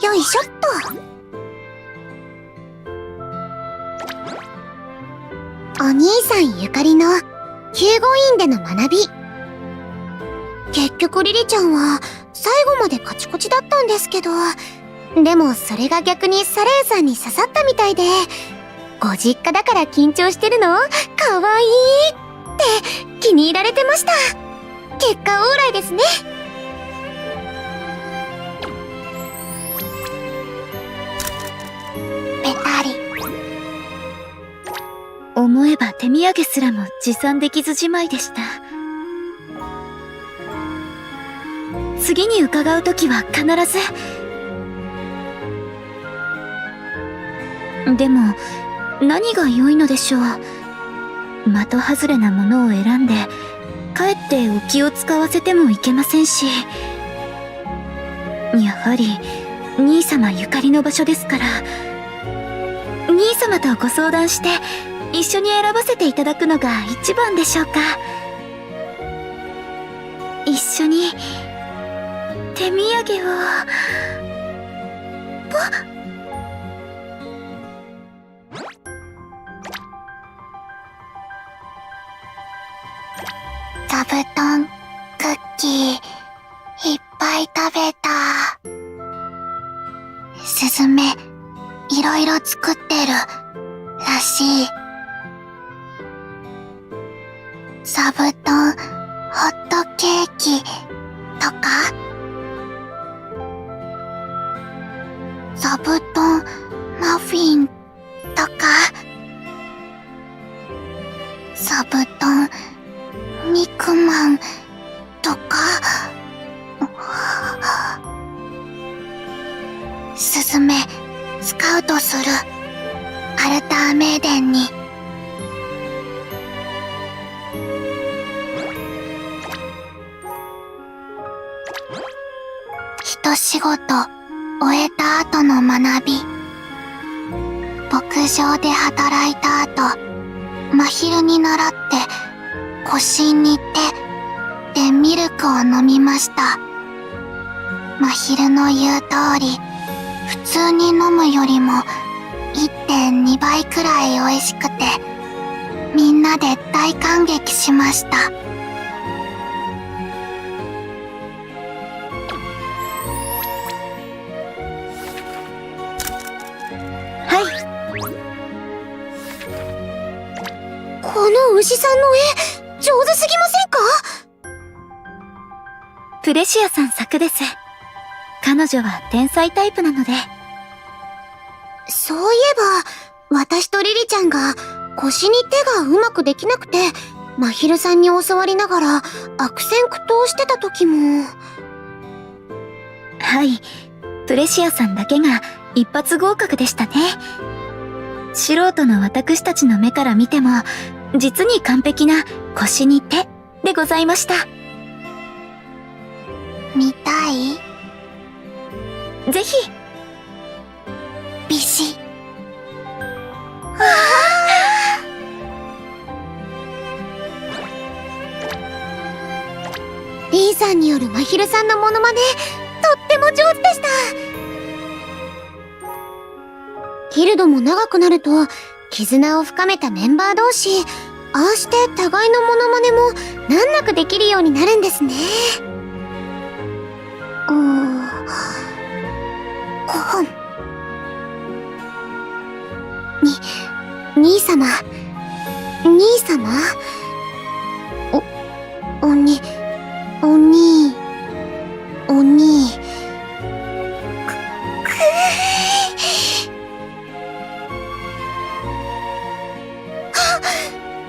よいしょっと。お兄さんゆかりの救護院での学び。結局リリちゃんは最後までカチコチだったんですけど、でもそれが逆にサレーさんに刺さったみたいで、ご実家だから緊張してるの？かわいいって気に入られてました。結果オーライですね。ペタリ。思えば手土産すらも持参できずじまいでした。次に伺うときは必ず。でも何が良いのでしょう。的外れなものを選んでかえってお気を使わせてもいけませんし、やはり兄様ゆかりの場所ですから、兄様とご相談して一緒に選ばせていただくのが一番でしょうか。一緒に手土産を。座布団、クッキー、いっぱい食べた。すずめ、いろいろ作ってる、らしい。座布団、ホットケーキ、とか？座布団、マフィン、とか？座布団、肉まんとか？すずめ、スカウトする。アルターメイデンに。一仕事終えた後の学び。牧場で働いた後、真昼に習って古神に行ってでミルクを飲みました。真昼の言う通り、普通に飲むよりも 1.2 倍くらい美味しくて、みんなで大感激しました。はい。この牛さんの絵、上手すぎませんか？プレシアさん作です。彼女は天才タイプなので。そういえば、私とリリちゃんが腰に手がうまくできなくて、真昼さんに教わりながら悪戦苦闘してた時も。はい。プレシアさんだけが一発合格でしたね。素人の私たちの目から見ても、実に完璧な腰に手でございました。見たい？ぜひ。ビシ。リーさんによる真昼さんのモノマネ、とっても上手でした。ギルドも長くなると、絆を深めたメンバー同士、ああして互いのモノマネも難なくできるようになるんですね。兄様。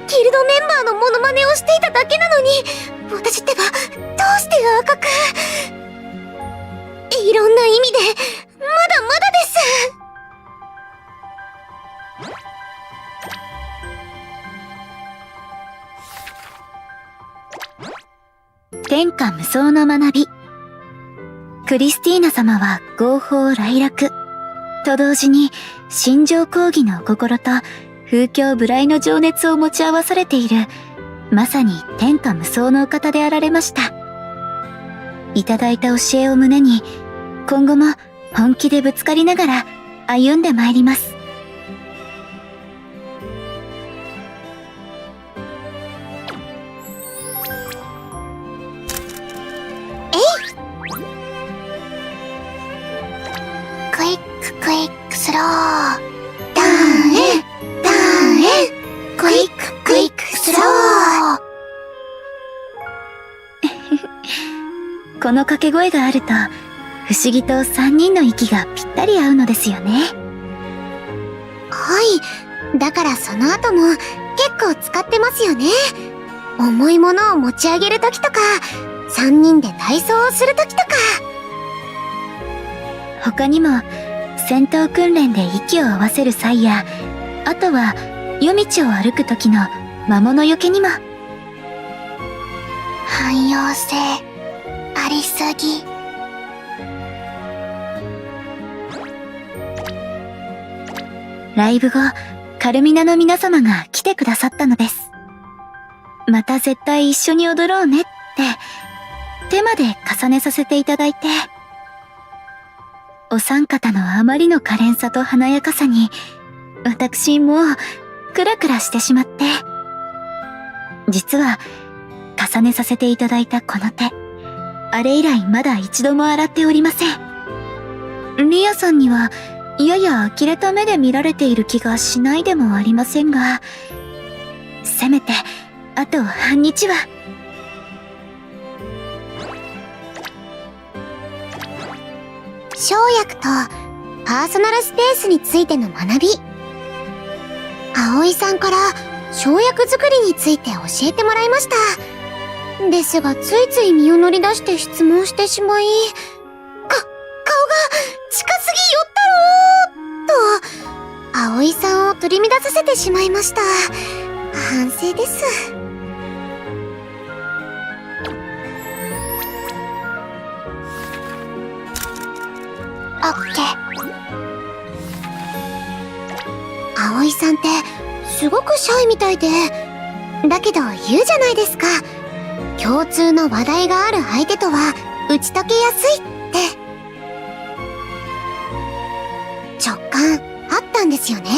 ギルドメンバーのモノマネをしていただけなのに、私ってば、どうして赤く。いろんな意味で、まだまだです。天下無双の学び。クリスティーナ様は合法来楽と同時に心情講義のお心と風況無頼の情熱を持ち合わされている、まさに天下無双のお方であられました。いただいた教えを胸に、今後も本気でぶつかりながら歩んでまいります。クイッククイックスロー。ダーンダーンクイッククイックスロー。この掛け声があると、不思議と3人の息がぴったり合うのですよね。はい。だからその後も結構使ってますよね。重いものを持ち上げるときとか、3人で体操をするときとか。他にも、戦闘訓練で息を合わせる際や、あとは夜道を歩く時の魔物よけにも。汎用性ありすぎ。ライブ後、カルミナの皆様が来てくださったのです。また絶対一緒に踊ろうねって、手まで重ねさせていただいて、お三方のあまりの可憐さと華やかさに、私もうクラクラしてしまって。実は、重ねさせていただいたこの手、あれ以来まだ一度も洗っておりません。リアさんには、やや呆れた目で見られている気がしないでもありませんが、せめて、あと半日は。生薬とパーソナルスペースについての学び。葵さんから生薬作りについて教えてもらいました。ですがついつい身を乗り出して質問してしまい、顔が近すぎよったろーと、葵さんを取り乱させてしまいました。反省です。オッケー。葵さんってすごくシャイみたいで、だけど言うじゃないですか。共通の話題がある相手とは打ち解けやすいって。直感あったんですよね。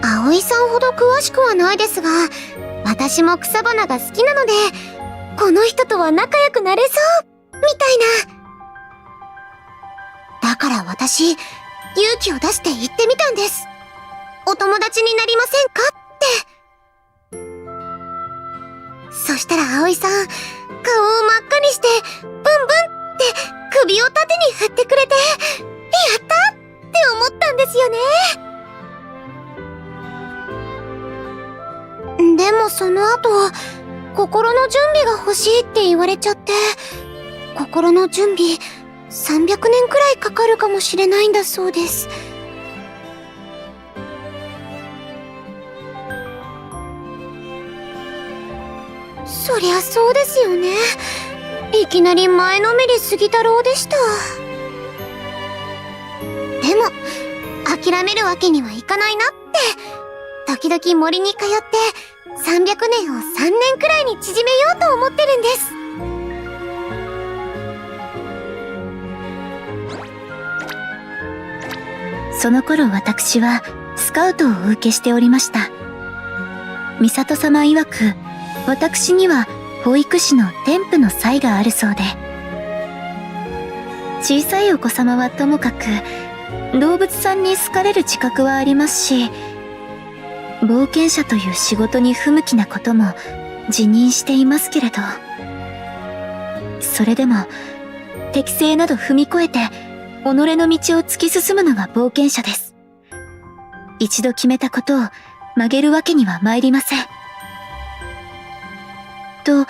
葵さんほど詳しくはないですが、私も草花が好きなので、この人とは仲良くなれそうみたいな。だから私、勇気を出して言ってみたんです。お友達になりませんかって。そしたら葵さん、顔を真っ赤にして、ブンブンって首を縦に振ってくれて、やったって思ったんですよね。でもその後、心の準備が欲しいって言われちゃって、心の準備、300年くらいかかるかもしれないんだそうです。そりゃそうですよね。いきなり前のめり杉太郎でした。でも諦めるわけにはいかないなって、時々森に通って300年を3年くらいに縮めようと思ってるんです。その頃私はスカウトをお受けしておりました。美里様曰く、私には保育士の添付の才があるそうで、小さいお子様はともかく動物さんに好かれる自覚はありますし、冒険者という仕事に不向きなことも自認していますけれど、それでも適性など踏み越えて己の道を突き進むのが冒険者です。一度決めたことを曲げるわけには参りません。と、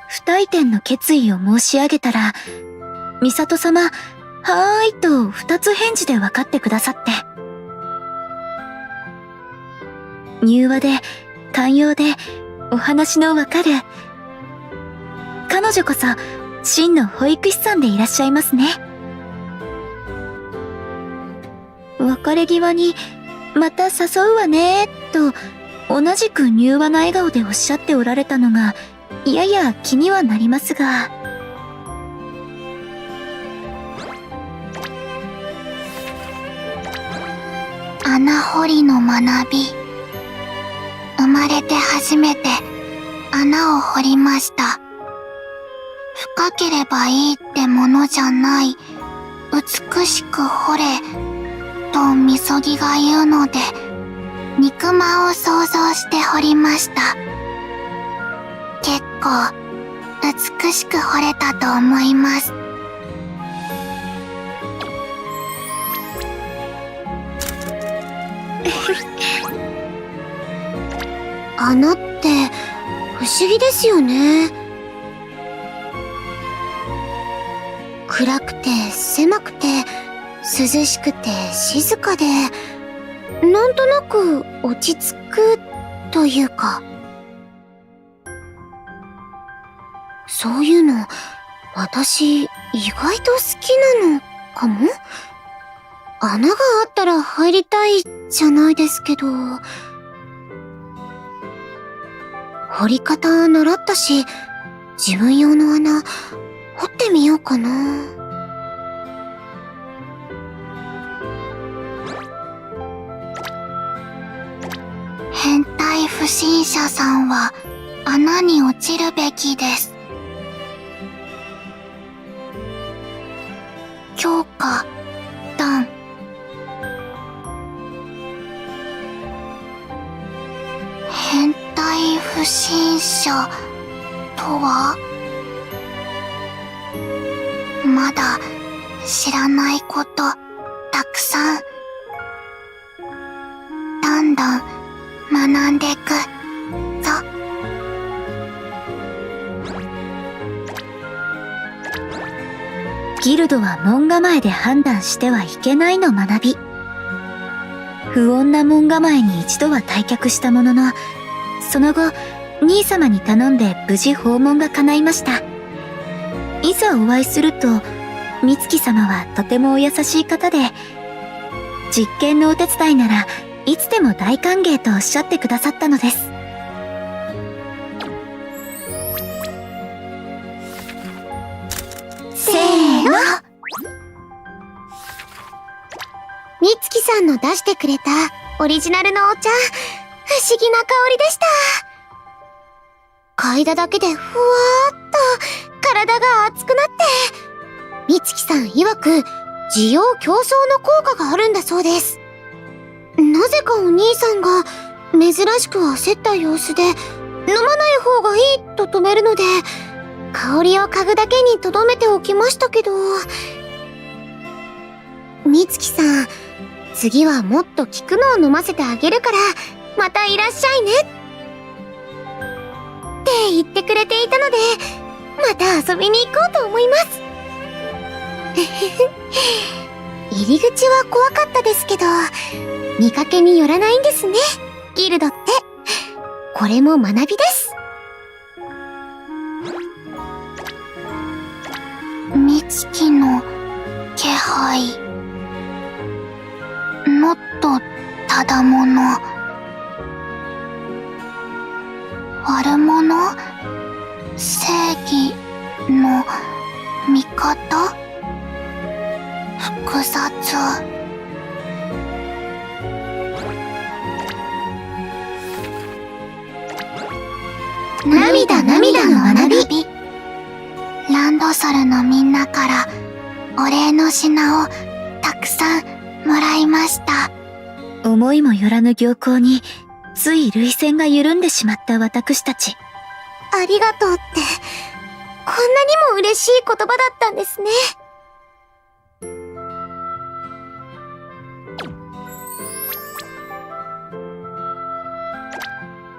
不退転の決意を申し上げたら、美里様、はーいと二つ返事で分かってくださって。柔和で、寛容で、お話のわかる。彼女こそ、真の保育士さんでいらっしゃいますね。別れ際に、また誘うわねと、同じく柔和な笑顔でおっしゃっておられたのが、やや気にはなりますが、穴掘りの学び。生まれて初めて穴を掘りました。深ければいいってものじゃない。美しく掘れ、とみそぎが言うので、肉まを想像して掘りました。結構、美しく掘れたと思います。穴って不思議ですよね。暗くて狭くて涼しくて静かで、なんとなく落ち着くというか、そういうの私意外と好きなのかも。穴があったら入りたいじゃないですけど、掘り方習ったし、自分用の穴掘ってみようかな。変態不審者さんは穴に落ちるべきです。強化弾。変態不審者とは？まだ知らないことたくさん。どんどん学んでいくぞ。ギルドは門構えで判断してはいけないの学び。不穏な門構えに一度は退却したものの、その後兄様に頼んで無事訪問が叶いました。いざお会いすると、美月様はとてもお優しい方で、実験のお手伝いならいつでも大歓迎とおっしゃってくださったのです。せーの。美月さんの出してくれたオリジナルのお茶、不思議な香りでした。嗅いだだけでふわーっと体が熱くなって、美月さん曰く滋養強壮の効果があるんだそうです。なぜかお兄さんが珍しく焦った様子で、飲まない方がいいと止めるので、香りを嗅ぐだけに留めておきましたけど、美月さん、次はもっと効くのを飲ませてあげるから、またいらっしゃいねって言ってくれていたので、また遊びに行こうと思います。入り口は怖かったですけど、見かけによらないんですね、ギルドって。これも学びです。美月の気配。もっとただもの。悪者？正義の味方？複雑。涙の学び。ランドソルのみんなからお礼の品をたくさんもらいました。思いもよらぬ行幸につい涙腺が緩んでしまった私たち。ありがとうって、こんなにも嬉しい言葉だったんですね。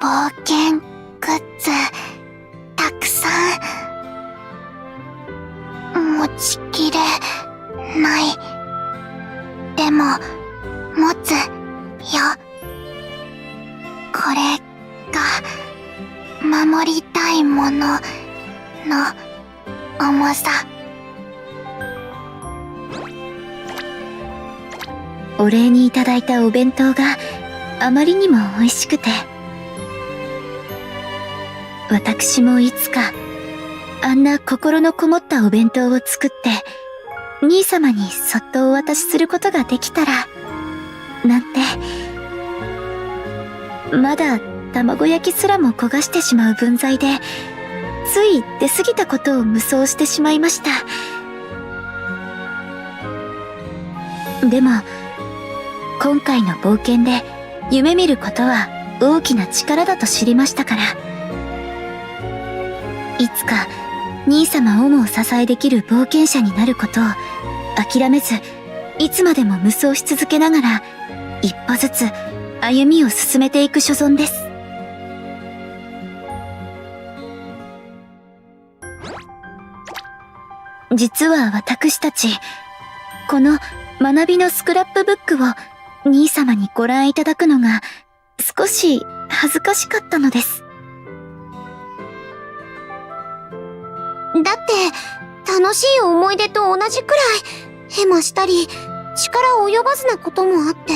冒険グッズたくさん持ちきれない。でも持つよ。これが守りたいものの重さ。お礼にいただいたお弁当があまりにも美味しくて、私もいつかあんな心のこもったお弁当を作って兄様にそっとお渡しすることができたらなんて。まだ卵焼きすらも焦がしてしまう分際で、つい出過ぎたことを無双してしまいました。でも、今回の冒険で夢見ることは大きな力だと知りましたから、いつか兄様をも支えできる冒険者になることを諦めず、いつまでも無双し続けながら、一歩ずつ歩みを進めていく所存です。実は私たち、この学びのスクラップブックを兄様にご覧いただくのが少し恥ずかしかったのです。だって、楽しい思い出と同じくらい、ヘマしたり、力及ばずなこともあって、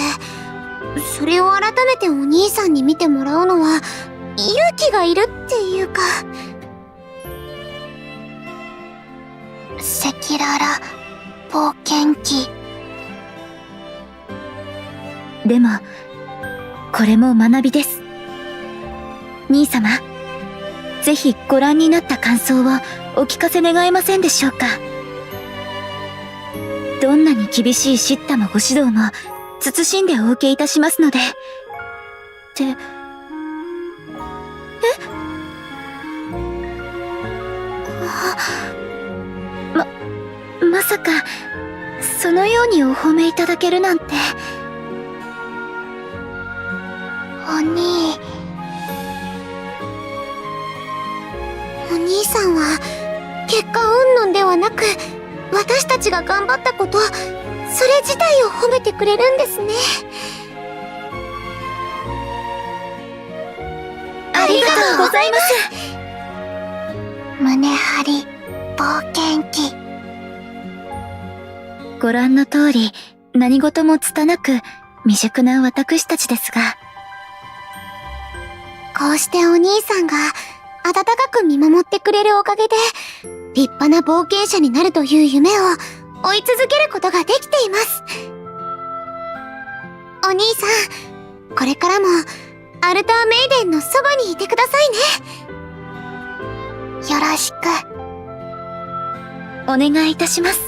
それを改めてお兄さんに見てもらうのは、勇気がいるっていうか。赤裸々、冒険記。でも、これも学びです。兄様、ぜひご覧になった感想をお聞かせ願えませんでしょうか。どんなに厳しい叱咤もご指導も慎んでお受けいたしますので。まさかそのようにお褒めいただけるなんて。お兄さんは結果云々ではなく、私たちが頑張ったこと、それ自体を褒めてくれるんですね。ありがとうございます。胸張り冒険記。ご覧の通り、何事も拙く未熟な私たちですが、こうしてお兄さんが温かく見守ってくれるおかげで、立派な冒険者になるという夢を追い続けることができています。お兄さん、これからもアルターメイデンのそばにいてくださいね。よろしく。お願いいたします。